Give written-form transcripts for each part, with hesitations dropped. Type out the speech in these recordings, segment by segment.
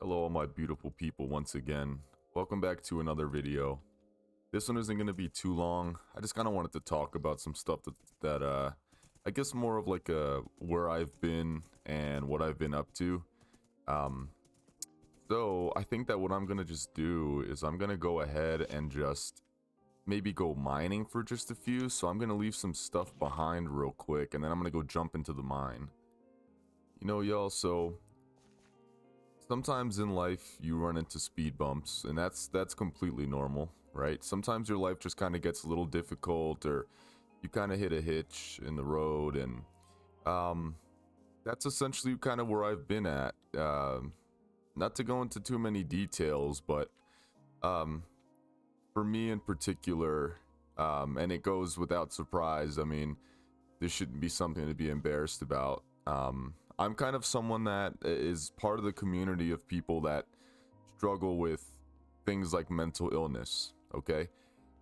Hello all my beautiful people once again. Welcome back to another video. This one isn't going to be too long. I just kind of wanted to talk about some stuff that I guess more of like where I've been and what I've been up to. Um so I think that what I'm going to just do is I'm going to go ahead and just maybe go mining for just a few. So I'm going to leave some stuff behind real quick and then I'm going to go jump into the mine. You know, y'all, so sometimes in life you run into speed bumps, and that's completely normal, right? Sometimes your life just kind of gets a little difficult, or you kind of hit a hitch in the road, and um, that's essentially kind of where I've been at. Not to go into too many details, but um, for me in particular, and it goes without surprise. I mean, this shouldn't be something to be embarrassed about. I'm kind of someone that is part of the community of people that struggle with things like mental illness, okay?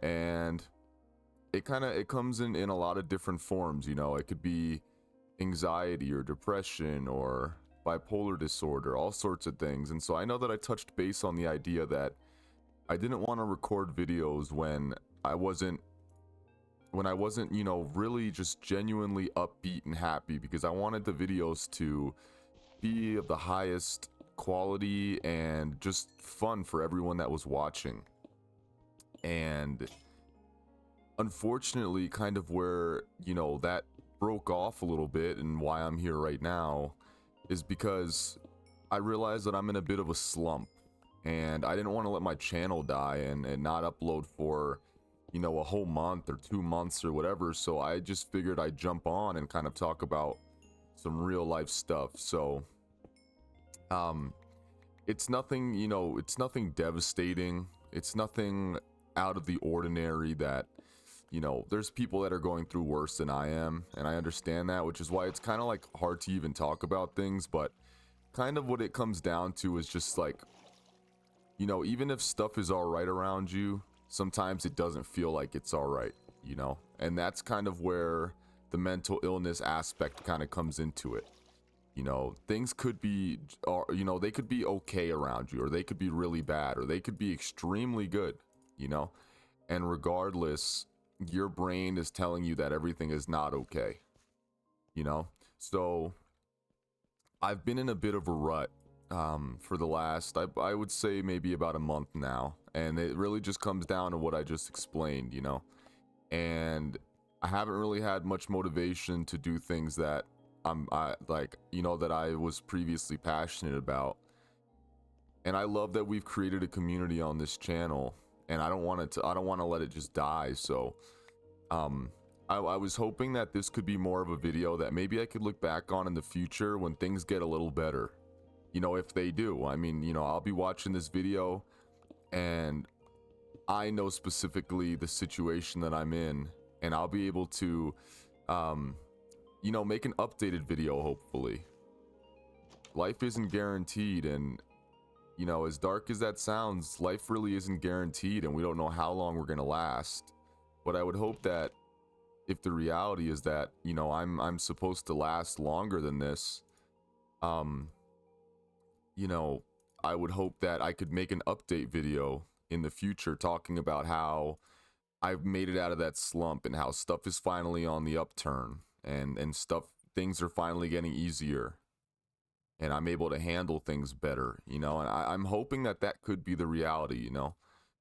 And it comes in a lot of different forms, you know. It could be anxiety or depression or bipolar disorder, all sorts of things. And so I know that I touched base on the idea that I didn't want to record videos I wasn't you know, really just genuinely upbeat and happy, because I wanted the videos to be of the highest quality and just fun for everyone that was watching. And unfortunately, kind of where, you know, that broke off a little bit and why I'm here right now is because I realized that I'm in a bit of a slump, and I didn't want to let my channel die and not upload for, you know, a whole month or 2 months or whatever. So I just figured I'd jump on and kind of talk about some real life stuff. So um it's nothing, you know, it's nothing devastating. It's nothing out of the ordinary that, you know, there's people that are going through worse than I am, and I understand that, which is why it's kind of like hard to even talk about things. But kind of what it comes down to is just like, you know, even if stuff is all right around you, sometimes it doesn't feel like it's all right, you know? And that's kind of where the mental illness aspect kind of comes into it. You know, things could be, or, you know, they could be okay around you, or they could be really bad, or they could be extremely good, you know? And regardless, your brain is telling you that everything is not okay, you know? So I've been in a bit of a rut for the last, I would say maybe about a month now. And it really just comes down to what I just explained, you know? And I haven't really had much motivation to do things that I like, you know, that I was previously passionate about. And I love that we've created a community on this channel, and I don't want to let it just die. So um I was hoping that this could be more of a video that maybe I could look back on in the future when things get a little better. You know, if they do. I mean, you know, I'll be watching this video and I know specifically the situation that I'm in, and I'll be able to um you know, make an updated video, hopefully. Life isn't guaranteed, and, you know, as dark as that sounds, life really isn't guaranteed, and we don't know how long we're gonna last. But I would hope that if the reality is that, you know, I'm supposed to last longer than this, um, you know, I would hope that I could make an update video in the future talking about how I've made it out of that slump and how stuff is finally on the upturn, and stuff, things are finally getting easier, and I'm able to handle things better, you know. And I'm hoping that that could be the reality, you know.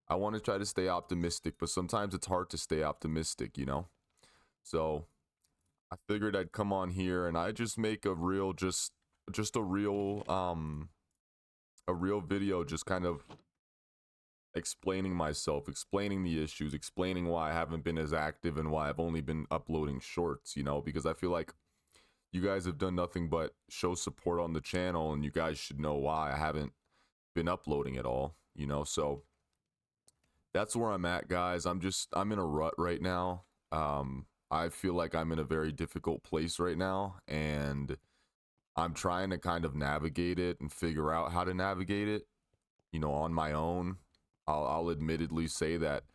I want to try to stay optimistic, but sometimes it's hard to stay optimistic, you know. So I figured I'd come on here and I just make a real, just a real video, just kind of explaining myself, explaining the issues, explaining why I haven't been as active and why I've only been uploading shorts, you know, because I feel like you guys have done nothing but show support on the channel, and you guys should know why I haven't been uploading at all, you know. So that's where I'm at, guys. I'm in a rut right now. I feel like I'm in a very difficult place right now, and I'm trying to kind of navigate it and figure out how to navigate it, you know, on my own. I'll admittedly say that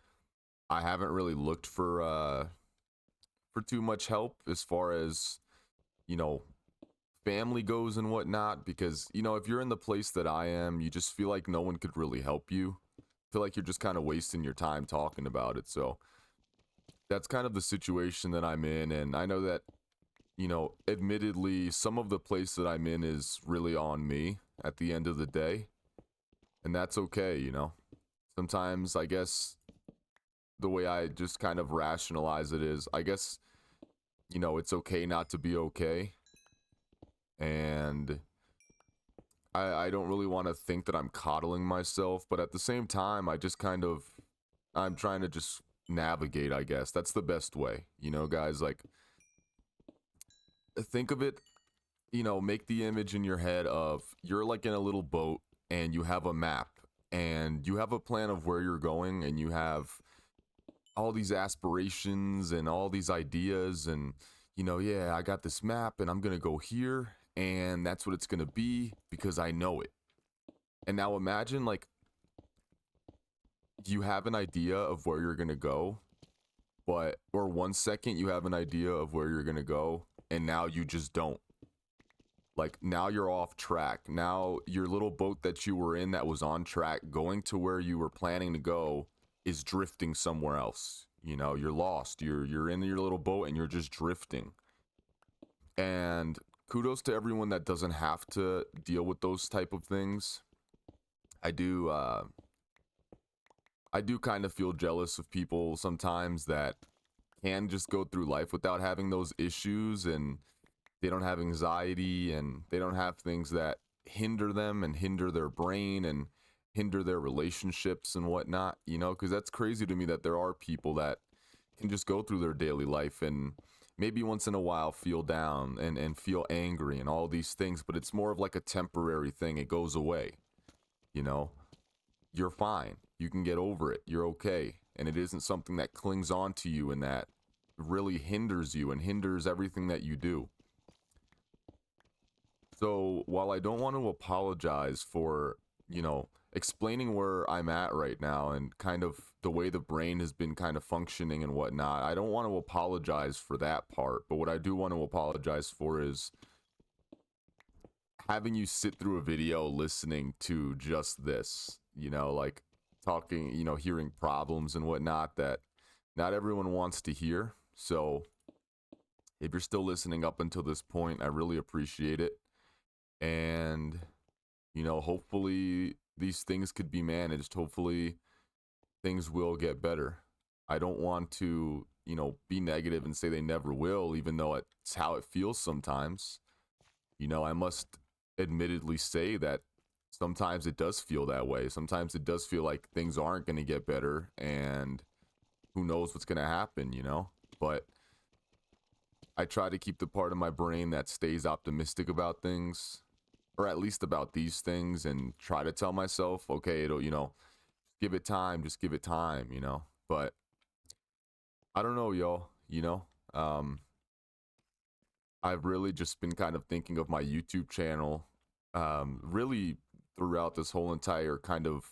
I haven't really looked for too much help as far as, you know, family goes and whatnot, because, you know, if you're in the place that I am, you just feel like no one could really help you. Feel like you're just kind of wasting your time talking about it. So that's kind of the situation that I'm in. And I know that, you know, admittedly, some of the place that I'm in is really on me at the end of the day. And that's okay, you know. Sometimes, I guess, the way I just kind of rationalize it is, I guess, you know, it's okay not to be okay. And I don't really want to think that I'm coddling myself, but at the same time, I just kind of, I'm trying to just navigate, I guess. That's the best way, you know, guys. Like, think of it, you know, make the image in your head of you're like in a little boat and you have a map and you have a plan of where you're going and you have all these aspirations and all these ideas and, you know, yeah, I got this map and I'm going to go here and that's what it's going to be because I know it. And now imagine like you have an idea of where you're going to go, but or 1 second you have an idea of where you're going to go and now you just don't. Like now you're off track. Now your little boat that you were in that was on track going to where you were planning to go is drifting somewhere else. You know, you're lost. You're in your little boat and you're just drifting. And kudos to everyone that doesn't have to deal with those type of things. I do kind of feel jealous of people sometimes that can just go through life without having those issues, and they don't have anxiety and they don't have things that hinder them and hinder their brain and hinder their relationships and whatnot, you know, because that's crazy to me that there are people that can just go through their daily life and maybe once in a while feel down and feel angry and all these things, but it's more of like a temporary thing. It goes away, you know, you're fine. You can get over it. You're okay. And it isn't something that clings on to you and that really hinders you and hinders everything that you do. So while I don't want to apologize for, you know, explaining where I'm at right now and kind of the way the brain has been kind of functioning and whatnot, I don't want to apologize for that part. But what I do want to apologize for is having you sit through a video listening to just this, you know, like talking, you know, hearing problems and whatnot that not everyone wants to hear. So if you're still listening up until this point, I really appreciate it. And, you know, hopefully these things could be managed. Hopefully things will get better. I don't want to, you know, be negative and say they never will, even though it's how it feels sometimes. You know, I must admittedly say that sometimes it does feel that way. Sometimes it does feel like things aren't going to get better and who knows what's going to happen, you know? But I try to keep the part of my brain that stays optimistic about things, or at least about these things, and try to tell myself, okay, it'll, you know, give it time, just give it time, you know? But I don't know, y'all, you know? I've really just been kind of thinking of my YouTube channel, really throughout this whole entire kind of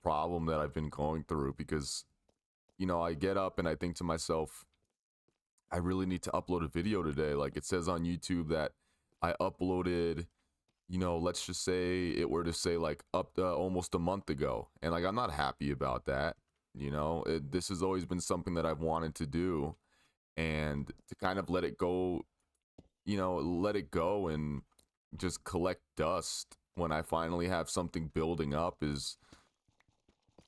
problem that I've been going through, because, you know, I get up and I think to myself, I really need to upload a video today. Like it says on YouTube that I uploaded, you know, let's just say it were to say like up to almost a month ago. And like, I'm not happy about that. You know, this has always been something that I've wanted to do, and to kind of let it go, you know, let it go and just collect dust when I finally have something building up is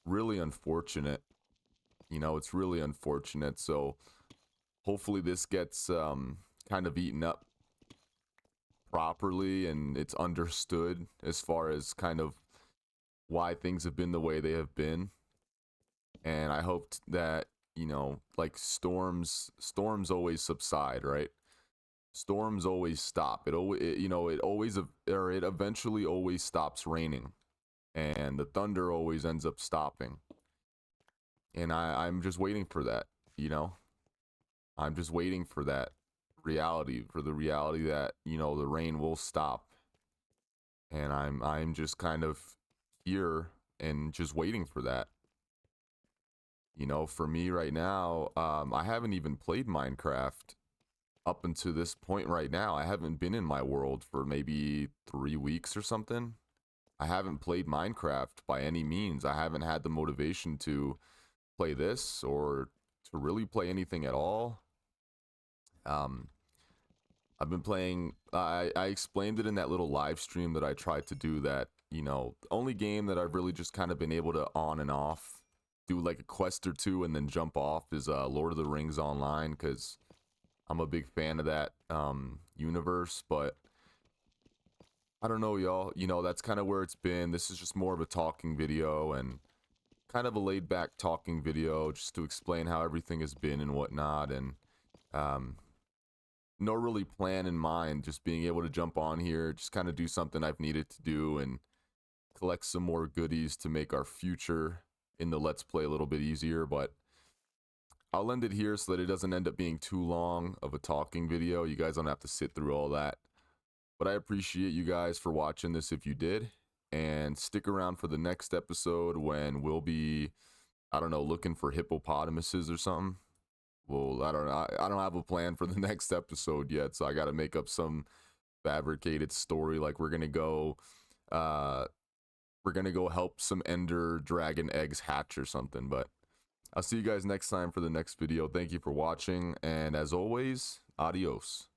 really unfortunate. You know, it's really unfortunate. So hopefully this gets kind of eaten up properly and it's understood as far as kind of why things have been the way they have been. And I hoped that, you know, like storms always subside, right? Storms always stop. It always, you know, it always, or it eventually always stops raining, and the thunder always ends up stopping. And I'm just waiting for that, you know. I'm just waiting for that reality, for the reality that, you know, the rain will stop. And I'm just kind of here and just waiting for that. You know, for me right now, I haven't even played Minecraft up until this point right now, I haven't been in my world for maybe 3 weeks or something. I haven't played Minecraft by any means. I haven't had the motivation to play this or to really play anything at all. Um, I've been playing. I explained it in that little live stream that I tried to do. That the only game that I've really just kind of been able to on and off, do like a quest or two, and then jump off is Lord of the Rings Online, because I'm a big fan of that universe. But I don't know, y'all. That's kind of where it's been. This is just more of a talking video and kind of a laid back talking video just to explain how everything has been and whatnot. And um, no really plan in mind, just being able to jump on here, just kind of do something I've needed to do and collect some more goodies to make our future in the Let's Play a little bit easier. But I'll end it here so that it doesn't end up being too long of a talking video. You guys don't have to sit through all that. But I appreciate you guys for watching this if you did. And stick around for the next episode when we'll be, I don't know, looking for hippopotamuses or something. Well, I don't know. I don't have a plan for the next episode yet, so I got to make up some fabricated story like we're gonna go help some ender dragon eggs hatch or something. But I'll see you guys next time for the next video. Thank you for watching, and as always, adios.